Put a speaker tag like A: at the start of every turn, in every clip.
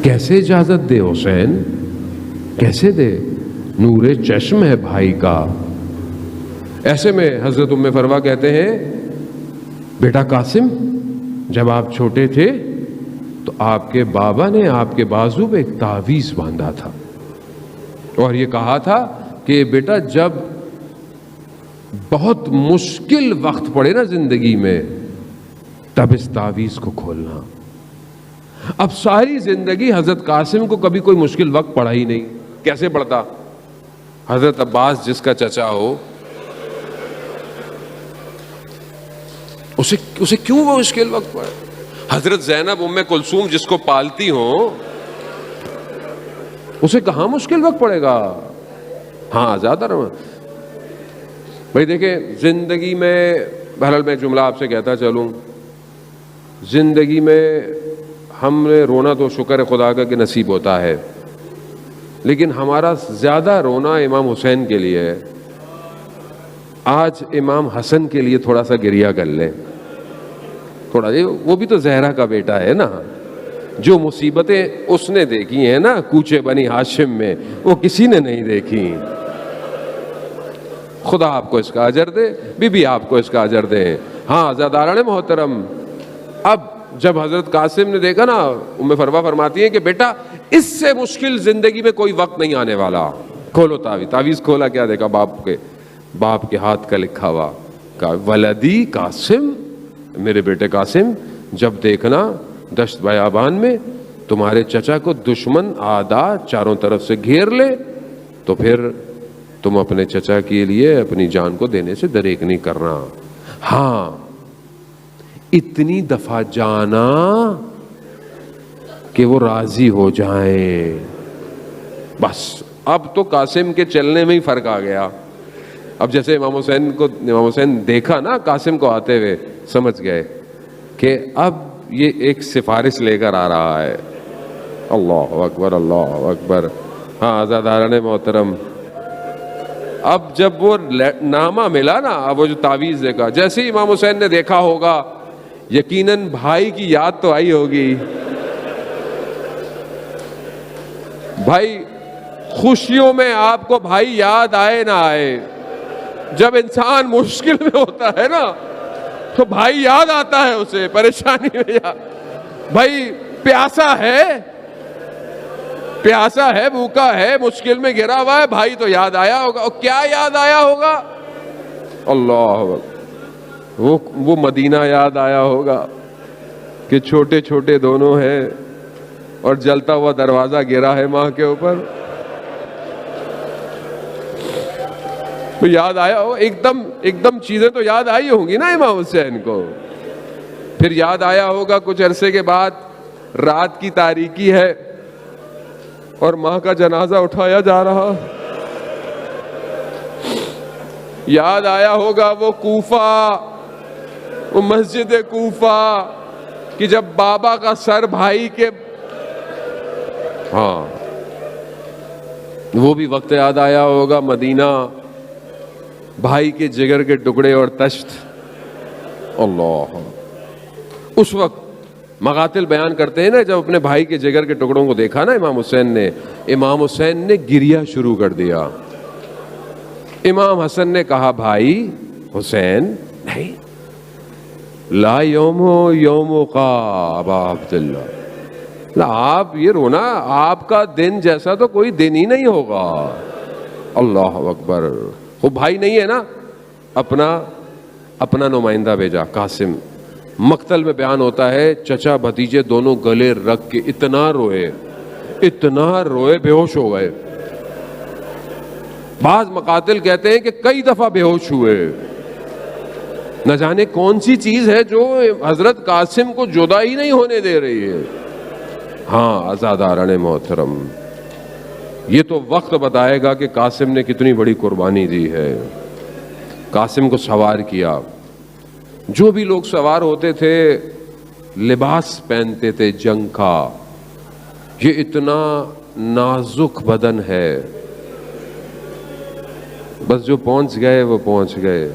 A: کیسے اجازت دے حسین، کیسے دے؟ نور چشم ہے بھائی کا۔ ایسے میں حضرت ام فروا کہتے ہیں بیٹا قاسم، جب آپ چھوٹے تھے تو آپ کے بابا نے آپ کے بازو پہ ایک تعویذ باندھا تھا اور یہ کہا تھا کہ بیٹا جب بہت مشکل وقت پڑے نا زندگی میں تب اس تعویذ کو کھولنا۔ اب ساری زندگی حضرت قاسم کو کبھی کوئی مشکل وقت پڑا ہی نہیں، کیسے پڑتا؟ حضرت عباس جس کا چچا ہو اسے کیوں وہ مشکل وقت پڑا؟ حضرت زینب ام کلثوم جس کو پالتی ہوں اسے کہاں مشکل وقت پڑے گا؟ ہاں زیادہ بھائی دیکھیں زندگی میں، بہرحال میں جملہ آپ سے کہتا چلوں، زندگی میں ہم نے رونا تو شکر ہے خدا کا کہ نصیب ہوتا ہے، لیکن ہمارا زیادہ رونا امام حسین کے لیے ہے۔ آج امام حسن کے لیے تھوڑا سا گریہ کر لیں، تھوڑا، وہ بھی تو زہرا کا بیٹا ہے نا، جو مصیبتیں اس نے دیکھی ہیں نا کوچے بنی ہاشم میں وہ کسی نے نہیں دیکھی۔ خدا آپ کو اس کا اجر دے، بی بی آپ کو اس کا اجر دے۔ ہاں عزاداران محترم، اب جب حضرت قاسم نے دیکھا نا، ام فروا فرماتی ہیں کہ بیٹا اس سے مشکل زندگی میں کوئی وقت نہیں آنے والا، کھولو تعویذ۔ تعویذ کھولا، کیا دیکھا؟ باپ کے ہاتھ کا لکھا ہوا، کہا ولدی قاسم، میرے بیٹے قاسم، جب دیکھنا دشت بیابان میں تمہارے چچا کو دشمن آدھا چاروں طرف سے گھیر لے تو پھر تم اپنے چچا کے لیے اپنی جان کو دینے سے دریغ نہیں کرنا۔ ہاں اتنی دفعہ جانا کہ وہ راضی ہو جائیں، بس۔ اب تو قاسم کے چلنے میں ہی فرق آ گیا۔ اب جیسے امام حسین دیکھا نا قاسم کو آتے ہوئے، سمجھ گئے کہ اب یہ ایک سفارش لے کر آ رہا ہے۔ اللہ اکبر، اللہ اکبر۔ ہاں عزاداران محترم، اب جب وہ نامہ ملا نا، اب وہ جو تعویذ دیکھا، جیسے ہی امام حسین نے دیکھا ہوگا یقیناً بھائی کی یاد تو آئی ہوگی۔ بھائی خوشیوں میں آپ کو بھائی یاد آئے نہ آئے، جب انسان مشکل میں ہوتا ہے نا تو بھائی یاد آتا ہے اسے، پریشانی میں بھائی پیاسا ہے، بھوکا ہے، مشکل میں گھرا ہوا ہے، بھائی تو یاد آیا ہوگا۔ اور کیا یاد آیا ہوگا؟ اللہ، وہ مدینہ یاد آیا ہوگا کہ چھوٹے چھوٹے دونوں ہیں اور جلتا ہوا دروازہ گرا ہے ماں کے اوپر، تو یاد آیا ہو، ایک دم چیزیں تو یاد آئی ہوں گی نا امام حسین کو۔ پھر یاد آیا ہوگا کچھ عرصے کے بعد رات کی تاریکی ہے اور ماں کا جنازہ اٹھایا جا رہا، یاد آیا ہوگا وہ کوفہ، وہ مسجد کوفہ کہ جب بابا کا سر بھائی کے، ہاں وہ بھی وقت یاد آیا ہوگا، مدینہ، بھائی کے جگر کے ٹکڑے اور تشت۔ اللہ، اس وقت مقاتل بیان کرتے ہیں نا، جب اپنے بھائی کے جگر کے ٹکڑوں کو دیکھا نا امام حسین نے گریہ شروع کر دیا۔ امام حسن نے کہا بھائی حسین نہیں، لا یوم کا ابا عبداللہ، لا آپ یہ رونا، آپ کا دن جیسا تو کوئی دن ہی نہیں ہوگا۔ اللہ اکبر۔ وہ بھائی نہیں ہے نا، اپنا نمائندہ بھیجا قاسم۔ مقتل میں بیان ہوتا ہے چچا بھتیجے دونوں گلے رکھ کے اتنا روئے، بے ہوش ہو گئے۔ بعض مقاتل کہتے ہیں کہ کئی دفعہ بے ہوش ہوئے۔ نہ جانے کون سی چیز ہے جو حضرت قاسم کو جدا ہی نہیں ہونے دے رہی ہے۔ ہاں عزاداران محترم، یہ تو وقت بتائے گا کہ قاسم نے کتنی بڑی قربانی دی ہے۔ قاسم کو سوار کیا، جو بھی لوگ سوار ہوتے تھے لباس پہنتے تھے جنگ کا، یہ اتنا نازک بدن ہے، بس جو پہنچ گئے وہ پہنچ گئے۔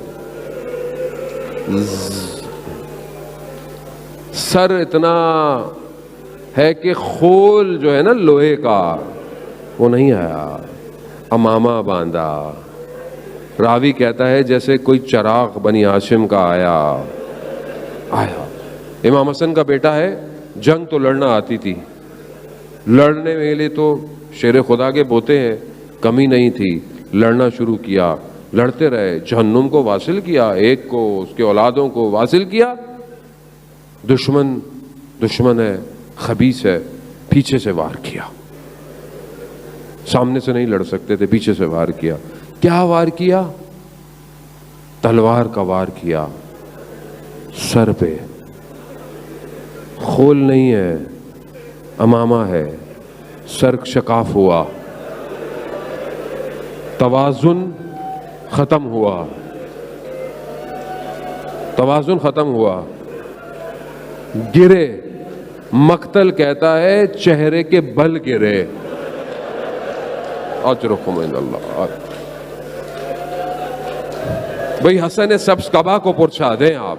A: سر اتنا ہے کہ خول جو ہے نا لوہے کا وہ نہیں آیا، امامہ باندھا. راوی کہتا ہے جیسے کوئی چراغ بنی ہاشم کا آیا. امام حسن کا بیٹا ہے، جنگ تو لڑنا آتی تھی، لڑنے کے لیے تو شیر خدا کے بوتے ہیں، کمی نہیں تھی. لڑنا شروع کیا، لڑتے رہے، جہنم کو واصل کیا، ایک کو اس کے اولادوں کو واصل کیا. دشمن ہے، خبیث ہے، پیچھے سے وار کیا. سامنے سے نہیں لڑ سکتے تھے، پیچھے سے وار کیا. کیا وار کیا؟ تلوار کا وار کیا سر پہ. خول نہیں ہے، امامہ ہے. سر شکاف ہوا، توازن ختم ہوا، توازن ختم ہوا، گرے. مقتل کہتا ہے چہرے کے بل گرے. اجرکم عند اللہ. بھئی حسن سبز قبا کو پرچھا دیں آپ.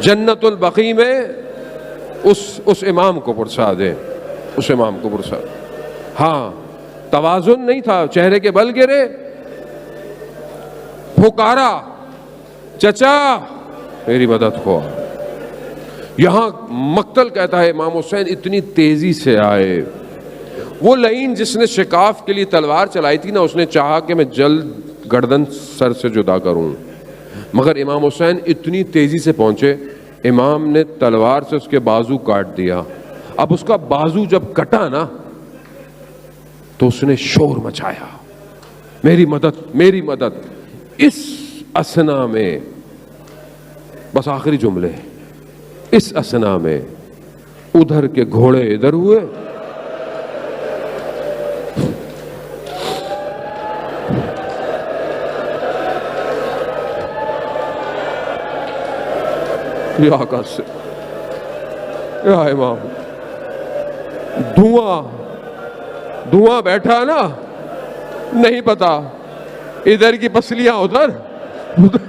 A: جنت البقیع میں اس امام کو پرچھا دیں، اس امام کو پرچھا. ہاں توازن نہیں تھا، چہرے کے بل گرے. پکارا چچا میری مدد کو. یہاں مقتل کہتا ہے امام حسین اتنی تیزی سے آئے. وہ لعین جس نے شکاف کے لیے تلوار چلائی تھی نا، اس نے چاہا کہ میں جلد گردن سر سے جدا کروں، مگر امام حسین اتنی تیزی سے پہنچے، امام نے تلوار سے اس کے بازو کاٹ دیا. اب اس کا بازو جب کٹا نا تو اس نے شور مچایا، میری مدد میری مدد. اس اسنا میں بس آخری جملے، اس اسنا میں ادھر کے گھوڑے ادھر ہوئے، یا آقا سے یا امام. دھواں بیٹھا نا، نہیں پتا ادھر کی پسلیاں ادھر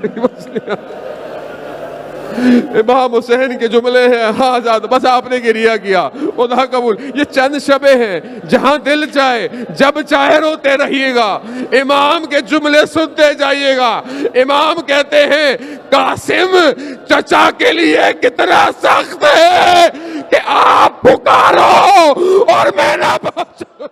A: کی پسلیاں. امام حسین کے جملے ہیں، ہاں زیادہ بس آپ نے گریہ کیا، خدا قبول. یہ چند شبیں ہیں جہاں دل چاہے جب چاہے روتے رہیے گا، امام کے جملے سنتے جائیے گا. امام کہتے ہیں قاسم چچا کے لیے کتنا سخت ہے کہ آپ پکارو اور میں نہ پہنچوں.